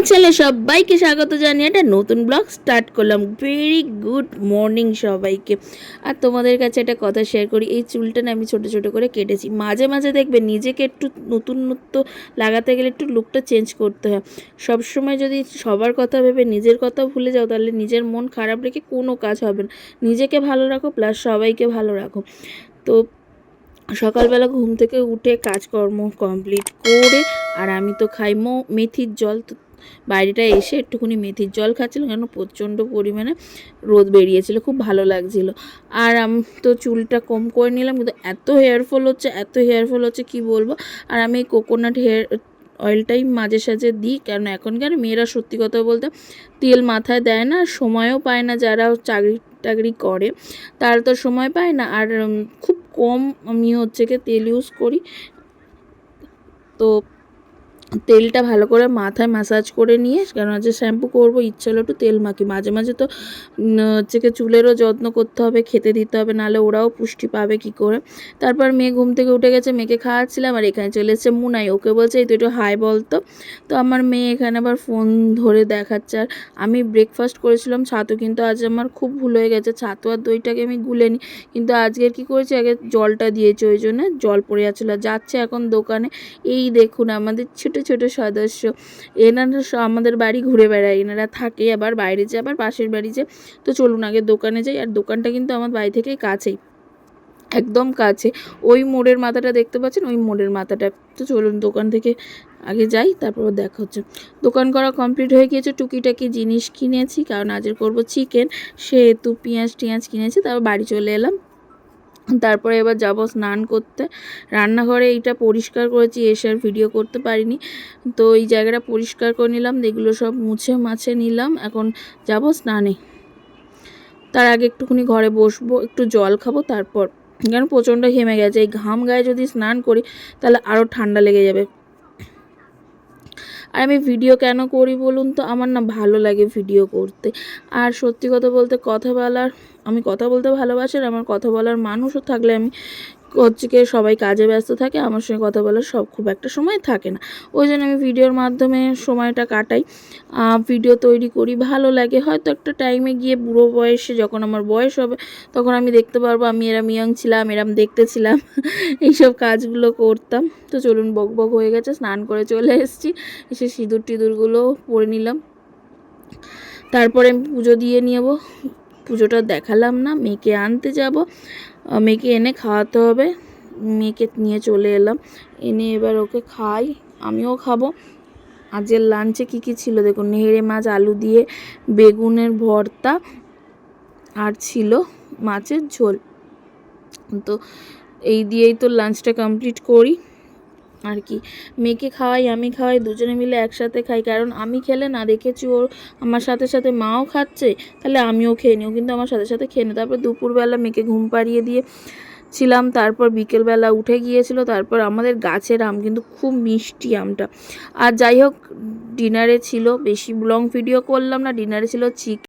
চ্যানেলে সবাইকে স্বাগত জানিয়ে একটা নতুন ব্লগ স্টার্ট করলাম। ভেরি গুড মর্নিং সবাইকে। আর তোমাদের কাছে একটা কথা শেয়ার করি, এই চুলটা না আমি ছোট ছোট করে কেটেছি। মাঝে মাঝে দেখবে নিজেকে একটু নতুনত্ব লাগাতে গেলে একটু লুকটা চেঞ্জ করতে হয়। সবসময় যদি সবার কথা ভেবে নিজের কথা ভুলে যাও তাহলে নিজের মন খারাপ রেখে কোনো কাজ হবে না। নিজেকে ভালো রাখো প্লাস সবাইকে ভালো রাখো। তো সকালবেলা ঘুম থেকে উঠে কাজকর্ম কমপ্লিট করে আর আমি তো খাই মেথির জল। তো বাইরেটা এসে একটুখানি মেথির জল খাচ্ছিলাম, কারণ প্রচণ্ড পরিমাণে রোদ বেরিয়েছিল, খুব ভালো লাগছিল। আর আমি তো চুলটা কম করে নিলাম, কিন্তু এত হেয়ারফল হচ্ছে কি বলবো। আর আমি কোকোনাট অয়েলটাই মাঝে সাঝে দিই, কারণ এখনকার মেয়েরা সত্যি কথা বলতে তেল মাথায় দেয় না, সময়ও পায় না। যারা চাকরি করে তারা তো সময় পায় না। আর খুব কম আমি তেল ইউজ করি। তো তেলটা ভালো করে মাথায় ম্যাসাজ করে নিয়ে, কারণ শ্যাম্পু করবো ইচ্ছে হলো একটু তেল মাখি। মাঝে মাঝে তো চুলেরও যত্ন করতে হবে, খেতে দিতে হবে, নাহলে ওরাও পুষ্টি পাবে কি করে। তারপর মেয়ে ঘুম থেকে উঠে গেছে, মেয়েকে খাওয়াচ্ছিলাম। আর এখানে চলে এসেছে মুনাই, ওকে বলছে এই তো একটু হাই বলতো। তো আমার মেয়ে এখানে আবার ফোন ধরে দেখাচ্ছে। আর আমি ব্রেকফাস্ট করেছিলাম ছাতু, কিন্তু আজ আমার খুব ভুল হয়ে গেছে, ছাতু আর দইটাকে আমি গুলেনি। কিন্তু আজকের কি করেছি, আগে জলটা দিয়েছি, ওই জন্য জল পড়ে যাচ্ছিলো। যাচ্ছে এখন দোকানে। এই দেখুন আমাদের ছোট ছোট সদস্য, এনারা আমাদের বাড়ি ঘুরে বেড়ায়, এনারা থাকে আবার বাইরে যায়, আবার পাশের বাড়ি যায়। তো চলুন আগে দোকানে যাই। আর দোকানটা কিন্তু আমার বাড়ি থেকে কাছেই, একদম কাছে। ওই মোড়ের মাথাটা দেখতে পাচ্ছেন, ওই মোড়ের মাথাটা। তো চলুন দোকান থেকে আগে যাই, তারপর দেখা হচ্ছে। দোকান করা কমপ্লিট হয়ে গিয়েছে, টুকিটাকি জিনিস কিনেছি, কারণ আজের করবো চিকেন, সেহেতু পেঁয়াজ কিনেছি। তারপর বাড়ি চলে এলাম। তারপরে এবার যাব স্নান করতে। রান্নাঘরে এইটা পরিষ্কার করেছি, এসে আর ভিডিও করতে পারিনি। তো এই জায়গাটা পরিষ্কার করে নিলাম, এগুলো সব মুছে নিলাম। এখন যাব স্নানে। তার আগে একটুখানি ঘরে বসবো, একটু জল খাবো, তারপর, কারণ প্রচণ্ড ঘেমে গেছে। এই ঘাম গায়ে যদি স্নান করি তাহলে আরও ঠান্ডা লেগে যাবে। আর আমি ভিডিও কেন করি বলুন তো, আমার না ভালো লাগে ভিডিও করতে। আর সত্যি কথা বলতে আমি কথা বলতে ভালোবাসি। আর আমার কথা বলার মানুষও থাকলে আমি সবাই কাজে ব্যস্ত থাকে, আমার সঙ্গে কথা বলার খুব একটা সময় থাকে না। ওই জন্য আমি ভিডিওর মাধ্যমে সময়টা কাটাই, ভিডিও তৈরি করি, ভালো লাগে। হয়তো একটা টাইমে গিয়ে বুড়ো বয়সে যখন আমার বয়স হবে তখন আমি দেখতে পারবো আমি এরম ইয়ং ছিলাম, এরম দেখতে ছিলাম, এইসব কাজগুলো করতাম। তো চলুন, বক হয়ে গেছে, স্নান করে চলে এসেছি। এসে সিঁদুরগুলো পরে নিলাম, তারপরে আমি পুজো দিয়ে নেব। পুজোটা দেখালাম না, মেয়েকে আনতে যাব, মেয়েকে এনে খাওয়াতে হবে। মেয়েকে নিয়ে চলে এলাম, এনে এবার ওকে খাই, আমিও খাবো। আজকের লাঞ্চে কী ছিল দেখুন, নেহেরে মাছ আলু দিয়ে বেগুনের ভর্তা, আর ছিল মাছের ঝোল। তো এই দিয়েই তো লাঞ্চটা কমপ্লিট করি। আর কি, মেয়েকে খাওয়াই, আমি খাওয়াই, দুজনে মিলে একসাথে খাই। কারণ আমি খেলে না, দেখেছি ওর আমার সাথে সাথে মাও খাচ্ছে, তাহলে আমিও খেয়ে নিও, কিন্তু আমার সাথে সাথে খেয়ে নিই। তারপর দুপুরবেলা মেয়েকে ঘুম পাড়িয়ে দিয়েছিলাম, তারপর বিকেলবেলা উঠে গিয়েছিল। তারপর আমাদের গাছের আম কিন্তু খুব মিষ্টি আমটা। আর যাই হোক, ডিনারে ছিল, বেশি লং ভিডিও করলাম না, ডিনারে ছিল চিকেন।